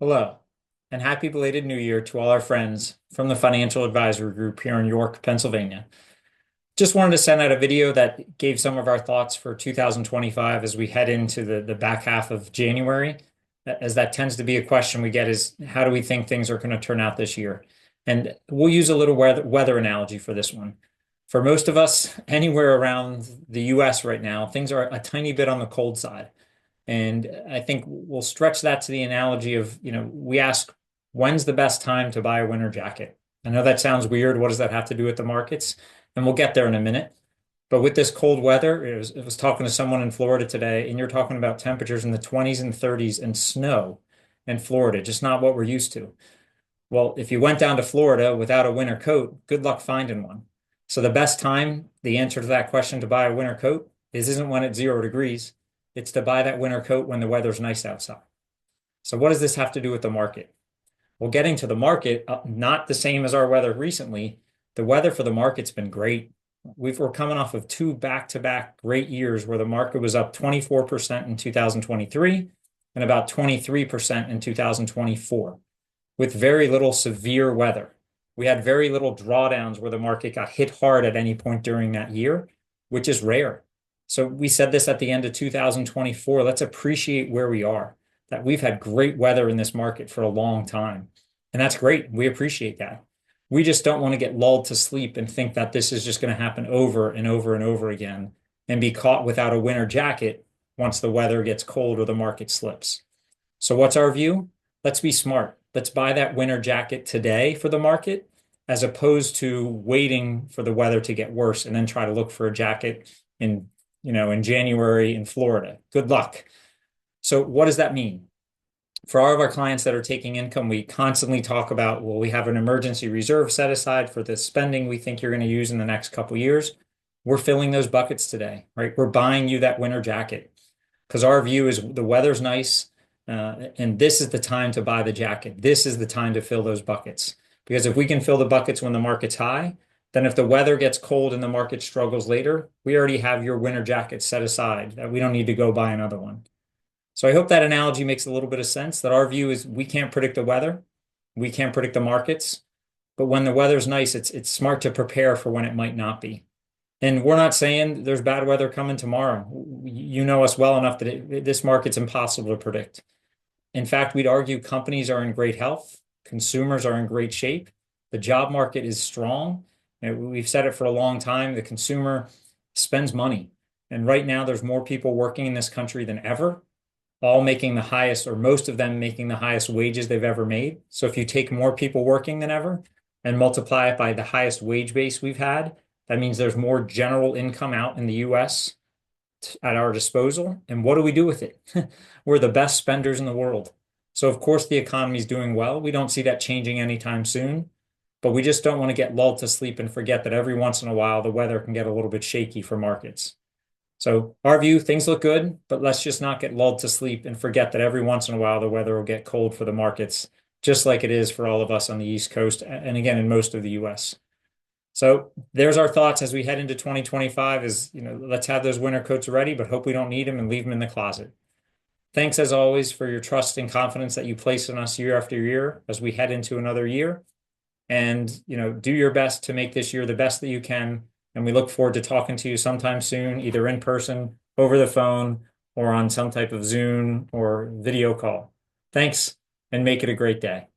Hello, and happy belated New Year to all our friends from the Financial Advisory Group here in York, Pennsylvania. Just wanted to send out a video that gave some of our thoughts for 2025 as we head into the back half of January, as that tends to be a question we get is how do we think things are going to turn out this year? And we'll use a little weather analogy for this one. For most of us, anywhere around the US right now, things are a tiny bit on the cold side. And I think we'll stretch that to the analogy of, we ask, when's the best time to buy a winter jacket? I know that sounds weird. What does that have to do with the markets? And we'll get there in a minute. But with this cold weather, it was talking to someone in Florida today, and you're talking about temperatures in the 20s and 30s and snow in Florida, just not what we're used to. Well, if you went down to Florida without a winter coat, good luck finding one. So the best time, the answer to that question to buy a winter coat isn't when it's 0 degrees. It's to buy that winter coat when the weather's nice outside. So what does this have to do with the market? Well, getting to the market, not the same as our weather recently. The weather for the market's been great. We're coming off of two back-to-back great years where the market was up 24% in 2023 and about 23% in 2024 with very little severe weather. We had very little drawdowns where the market got hit hard at any point during that year, which is rare. So we said this at the end of 2024. Let's appreciate where we are, that we've had great weather in this market for a long time. And that's great. We appreciate that. We just don't want to get lulled to sleep and think that this is just going to happen over and over and over again and be caught without a winter jacket once the weather gets cold or the market slips. So what's our view? Let's be smart. Let's buy that winter jacket today for the market as opposed to waiting for the weather to get worse and then try to look for a jacket in January in Florida. Good luck. So what does that mean? For all of our clients that are taking income, we constantly talk about, well, we have an emergency reserve set aside for the spending we think you're going to use in the next couple of years. We're filling those buckets today, right? We're buying you that winter jacket because our view is the weather's nice, and this is the time to buy the jacket. This is the time to fill those buckets. Because if we can fill the buckets when the market's high, then if the weather gets cold and the market struggles later, we already have your winter jacket set aside that we don't need to go buy another one. So I hope that analogy makes a little bit of sense that our view is we can't predict the weather. We can't predict the markets. But when the weather's nice, it's smart to prepare for when it might not be. And we're not saying there's bad weather coming tomorrow. You know us well enough that this market's impossible to predict. In fact, we'd argue companies are in great health. Consumers are in great shape. The job market is strong. And we've said it for a long time. The consumer spends money. And right now, there's more people working in this country than ever, all making the highest, or most of them making the highest wages they've ever made. So if you take more people working than ever and multiply it by the highest wage base we've had, that means there's more general income out in the US at our disposal. And what do we do with it? We're the best spenders in the world. So of course the economy is doing well. We don't see that changing anytime soon, but we just don't want to get lulled to sleep and forget that every once in a while the weather can get a little bit shaky for markets. So our view, things look good, but let's just not get lulled to sleep and forget that every once in a while the weather will get cold for the markets, just like it is for all of us on the East Coast and again in most of the US. So there's our thoughts as we head into 2025 is, let's have those winter coats ready, but hope we don't need them and leave them in the closet. Thanks as always for your trust and confidence that you place in us year after year as we head into another year. And, do your best to make this year the best that you can. And we look forward to talking to you sometime soon, either in person, over the phone, or on some type of Zoom or video call. Thanks, and make it a great day.